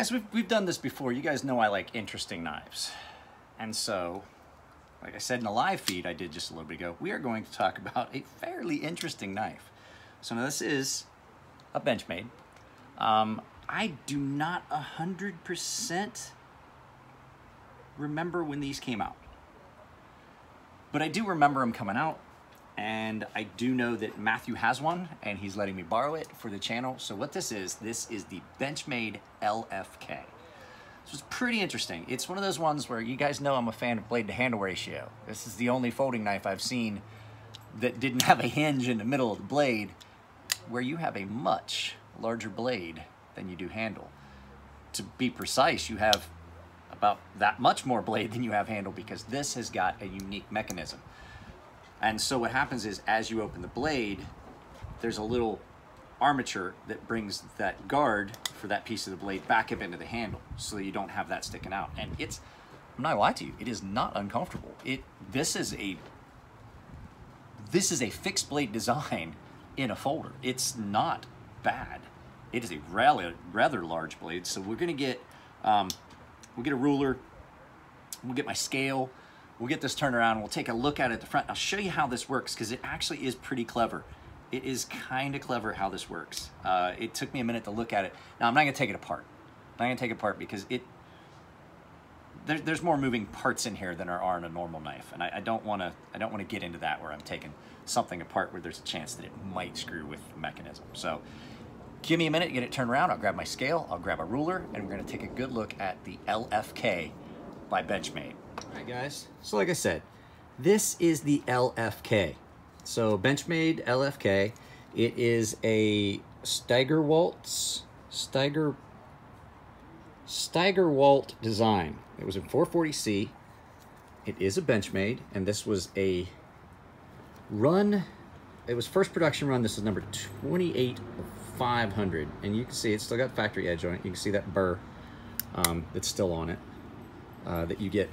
Guys, we've done this before. You guys know I like interesting knives. And so, like I said in the live feed I did just a little bit ago, we are going to talk about a fairly interesting knife. So now this is a Benchmade. I do not 100% remember when these came out. But I do remember them coming out, and I do know that Matthew has one, and he's letting me borrow it for the channel. So what this is the Benchmade LFK. So it's pretty interesting. It's one of those ones where you guys know I'm a fan of blade to handle ratio. This is the only folding knife I've seen that didn't have a hinge in the middle of the blade, where you have a much larger blade than you do handle. To be precise, you have about that much more blade than you have handle, because this has got a unique mechanism. And so what happens is, as you open the blade, there's a little armature that brings that guard for that piece of the blade back up into the handle, so that you don't have that sticking out. And it's, I'm not gonna lie to you, it is not uncomfortable. This is a fixed blade design in a folder. It's not bad. It is a rather large blade. So we're gonna get, we'll get a ruler, we'll get my scale, we'll get this turned around, we'll take a look at it at the front. I'll show you how this works, because it actually is pretty clever. It is kind of clever how this works. It took me a minute to look at it. Now I'm not gonna take it apart. I'm not gonna take it apart because there's more moving parts in here than there are in a normal knife, and I don't wanna get into that where I'm taking something apart where there's a chance that it might screw with the mechanism. So give me a minute to get it turned around. I'll grab my scale, I'll grab a ruler, and we're gonna take a good look at the LFK by Benchmade. All right, guys, so like I said, this is the LFK. So Benchmade LFK, it is a Steigerwalt design. It was a 440C. It is a Benchmade, and this was a run. It was first production run. This is number 28 of 500, and you can see it's still got factory edge on it. You can see that burr that's still on it. That you get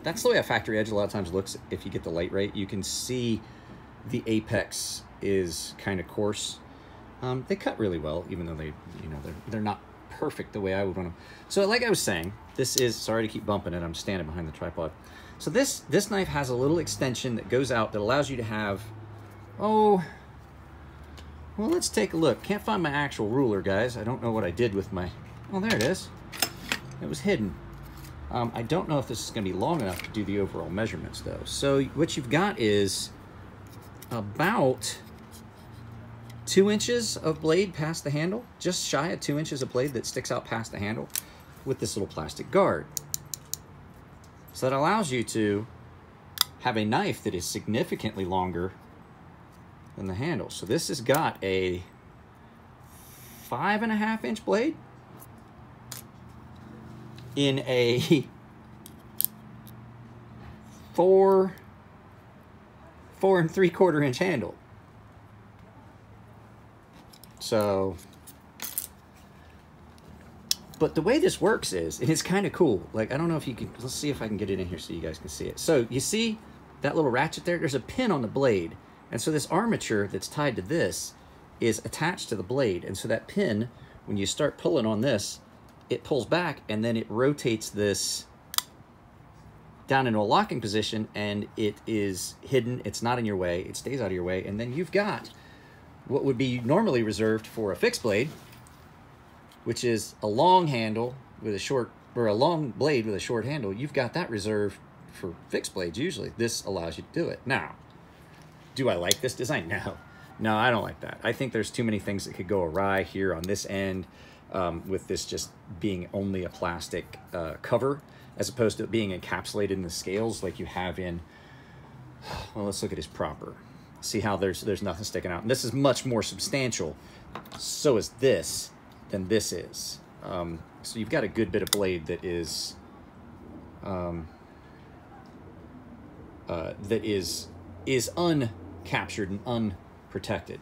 that's the way a factory edge a lot of times looks. If you get the light right, you can see the apex is kind of coarse. They cut really well, even though they're not perfect the way I would want them. So like I was saying, this is, sorry to keep bumping it, I'm standing behind the tripod. So this knife has a little extension that goes out that allows you to have, well, let's take a look. Can't find my actual ruler, guys. I don't know what I did with my, oh, there it is. It was hidden. I don't know if this is going to be long enough to do the overall measurements, though. So what you've got is about 2 inches of blade past the handle, just shy of 2 inches of blade that sticks out past the handle with this little plastic guard. So that allows you to have a knife that is significantly longer than the handle. So this has got a 5.5 inch blade in a 4 3/4 inch handle. So, but the way this works is, it's kind of cool. Like, I don't know if you can, let's see if I can get it in here so you guys can see it. So you see that little ratchet there? There's a pin on the blade. And so this armature that's tied to this is attached to the blade. And so that pin, when you start pulling on this, it pulls back, and then it rotates this down into a locking position, and it is hidden. It's not in your way. It stays out of your way. And then you've got what would be normally reserved for a fixed blade, which is a long handle with a short, or a long blade with a short handle. You've got that reserved for fixed blades usually. This allows you to do it. Now, do I like this design? No, I don't like that. I think there's too many things that could go awry here on this end, with this just being only a plastic cover, as opposed to it being encapsulated in the scales like you have in, well, let's look at his propper. See how there's nothing sticking out. And this is much more substantial, so is this, than this is. So you've got a good bit of blade that is uncaptured and unprotected.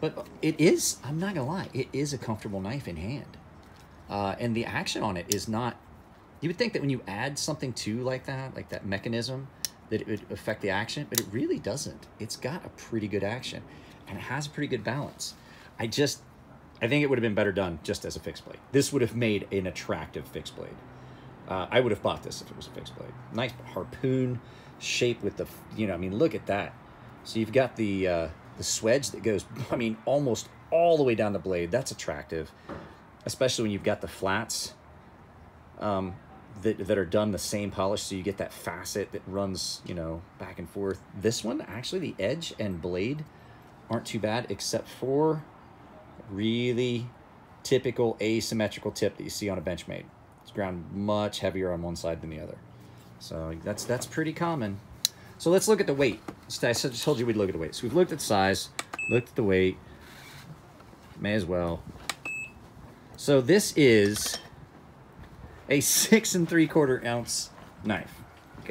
But it is, I'm not gonna lie, it is a comfortable knife in hand. And the action on it is not, you would think that when you add something to like that mechanism, that it would affect the action, but it really doesn't. It's got a pretty good action, and it has a pretty good balance. I I think it would have been better done just as a fixed blade. This would have made an attractive fixed blade. I would have bought this if it was a fixed blade. Nice harpoon shape with the, you know, I mean, look at that. So you've got the swedge that goes, I mean, almost all the way down the blade. That's attractive, especially when you've got the flats that are done the same polish, so you get that facet that runs, you know, back and forth. This one, actually, the edge and blade aren't too bad, except for really typical asymmetrical tip that you see on a Benchmade. It's ground much heavier on one side than the other. So that's pretty common. So let's look at the weight. I just told you we'd look at the weight. So we've looked at the size, looked at the weight. May as well. So this is a 6 3/4 ounce knife.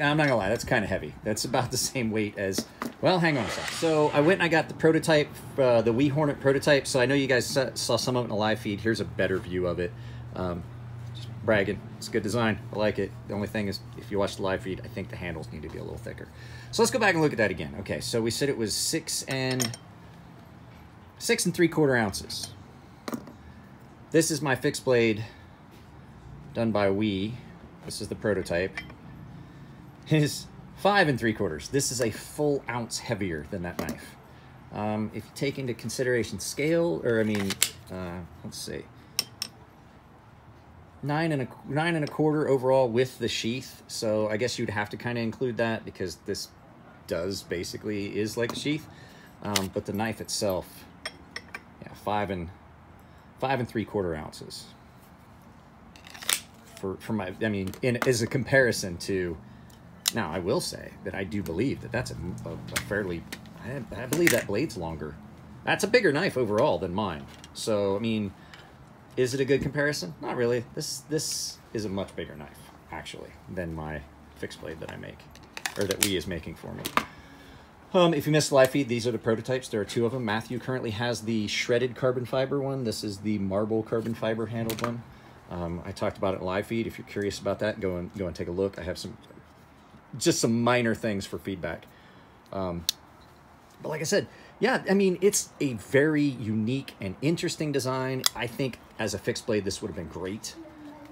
I'm not gonna lie, that's kind of heavy. That's about the same weight as, well, hang on a sec. So I went and I got the prototype, the Wee Hornet prototype. So I know you guys saw some of it in the live feed. Here's a better view of it. Just bragging, it's good design, I like it. The only thing is, if you watch the live feed, I think the handles need to be a little thicker. So let's go back and look at that again. Okay, so we said it was 6 3/4 ounces. This is my fixed blade done by Wee. This is the prototype. It is 5 3/4. This is a full ounce heavier than that knife. If you take into consideration scale, or I mean, let's see, 9 1/4 overall with the sheath. So I guess you'd have to kind of include that because this is like a sheath. But the knife itself, yeah, 5 3/4 ounces. For my, I mean, as a comparison to, now I will say that I do believe that that's a fairly, I believe that blade's longer. That's a bigger knife overall than mine. So, I mean, is it a good comparison? Not really. This is a much bigger knife, actually, than my fixed blade that I make, or that Wee is making for me. If you missed the live feed, these are the prototypes. There are 2 of them. Matthew currently has the shredded carbon fiber one. This is the marble carbon fiber handled one. I talked about it in live feed. If you're curious about that, go and take a look. I have just some minor things for feedback. But like I said, yeah, I mean, it's a very unique and interesting design. I think as a fixed blade, this would have been great.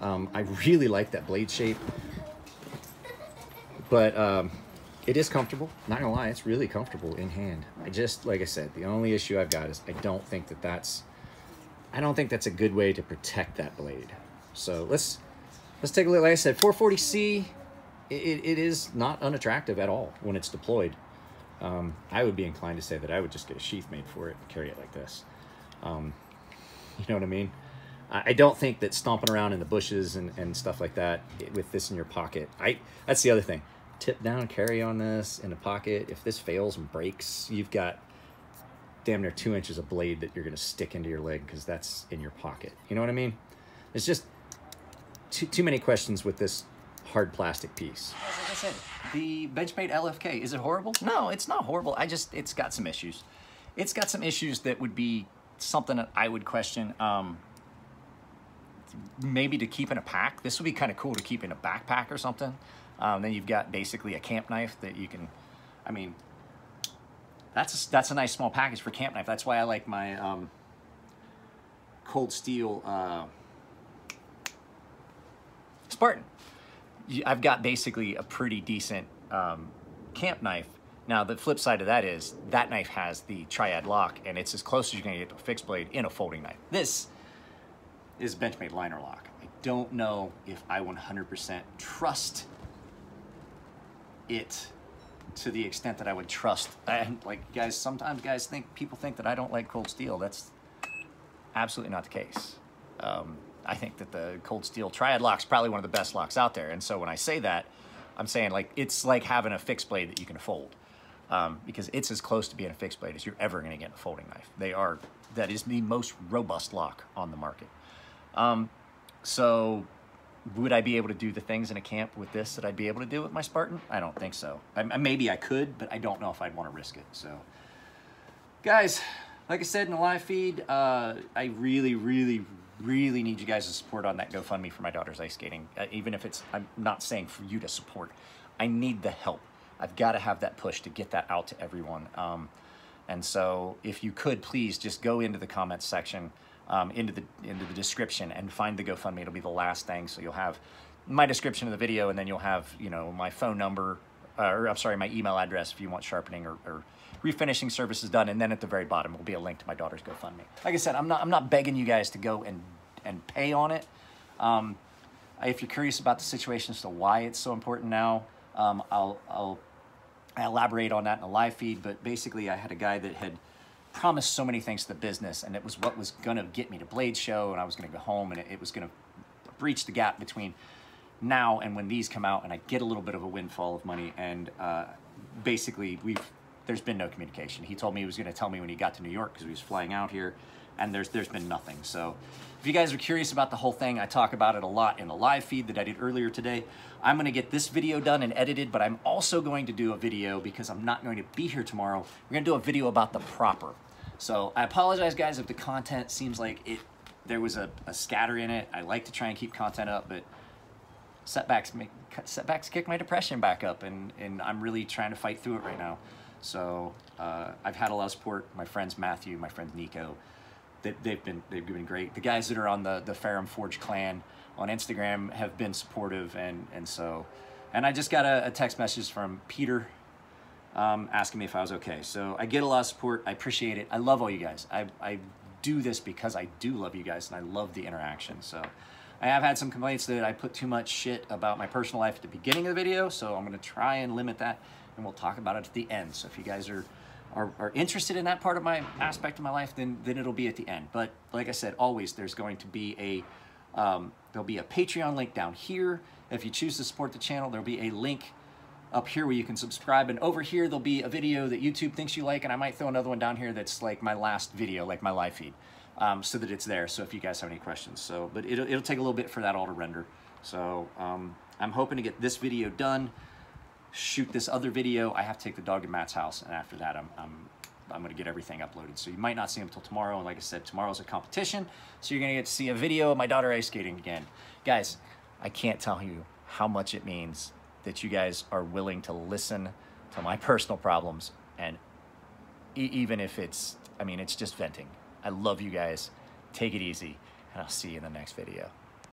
I really like that blade shape. But it is comfortable. Not gonna lie, it's really comfortable in hand. Like I said, the only issue I've got is I don't think that's a good way to protect that blade. So let's take a look. Like I said, 440C, it is not unattractive at all when it's deployed. I would be inclined to say that I would just get a sheath made for it and carry it like this. You know what I mean? I don't think that stomping around in the bushes and stuff like that with this in your pocket, that's the other thing. Tip down, carry on this in a pocket. If this fails and breaks, you've got damn near 2 inches of blade that you're going to stick into your leg because that's in your pocket. You know what I mean? It's just too many questions with this hard plastic piece. Like I said, the Benchmade LFK, is it horrible? No, it's not horrible. It's got some issues. It's got some issues that would be something that I would question. Maybe to keep in a pack. This would be kind of cool to keep in a backpack or something. Then you've got basically a camp knife that you can, I mean, that's a nice small package for camp knife. That's why I like my cold steel Spartan. I've got basically a pretty decent camp knife. Now the flip side of that is that knife has the triad lock, and it's as close as you're gonna get to a fixed blade in a folding knife. This is Benchmade liner lock. I don't know if I 100% trust it to the extent that I would trust. Like, guys, sometimes people think that I don't like cold steel. That's absolutely not the case. I think that the cold steel triad lock is probably one of the best locks out there. And so when I say that, I'm saying, like, it's like having a fixed blade that you can fold, because it's as close to being a fixed blade as you're ever going to get in a folding knife. That is the most robust lock on the market. So would I be able to do the things in a camp with this that I'd be able to do with my Spartan? I don't think so. Maybe I could, but I don't know if I'd want to risk it. So, guys, like I said in the live feed, I really, really, really need you guys' support on that GoFundMe for my daughter's ice skating. Even if I'm not saying for you to support. I need the help. I've got to have that push to get that out to everyone. And so if you could, please just go into the comments section, into the description and find the GoFundMe. It'll be the last thing. So you'll have my description of the video, and then you'll have, you know, my phone number, or I'm sorry, my email address if you want sharpening or refinishing services done. And then at the very bottom will be a link to my daughter's GoFundMe. Like I said, I'm not begging you guys to go and pay on it. If you're curious about the situation as to why it's so important now, I'll elaborate on that in a live feed. But basically, I had a guy that had promised so many things to the business, and it was what was going to get me to Blade Show, and I was going to go home, and it was going to breach the gap between now and when these come out, and I get a little bit of a windfall of money. And basically, there's been no communication. He told me he was going to tell me when he got to New York because he was flying out here, and there's been nothing. So if you guys are curious about the whole thing, I talk about it a lot in the live feed that I did earlier today. I'm going to get this video done and edited, but I'm also going to do a video because I'm not going to be here tomorrow. We're going to do a video about the propper. So I apologize, guys, if the content seems like there was a scatter in it. I like to try and keep content up, but setbacks kick my depression back up, and I'm really trying to fight through it right now. So I've had a lot of support. My friends Matthew, my friend Nico, they've been great. The guys that are on the Ferrum Forge clan on Instagram have been supportive, and I just got a text message from Peter asking me if I was okay. So I get a lot of support. I appreciate it. I love all you guys. I do this because I do love you guys, and I love the interaction. So I have had some complaints that I put too much shit about my personal life at the beginning of the video, so I'm going to try and limit that, and we'll talk about it at the end. So if you guys are interested in that part of my aspect of my life, then it'll be at the end. But like I said, always there's going to be there'll be a Patreon link down here. If you choose to support the channel, there'll be a link up here where you can subscribe, and over here there'll be a video that YouTube thinks you like, and I might throw another one down here that's like my last video, like my live feed, so that it's there. So if you guys have any questions, but it'll take a little bit for that all to render. So I'm hoping to get this video done, shoot this other video. I have to take the dog to Matt's house, and after that I'm going to get everything uploaded. So you might not see them until tomorrow, and like I said, tomorrow's a competition, so you're going to get to see a video of my daughter ice skating again. Guys, I can't tell you how much it means that you guys are willing to listen to my personal problems, and even if it's just venting. I love you guys. Take it easy, and I'll see you in the next video.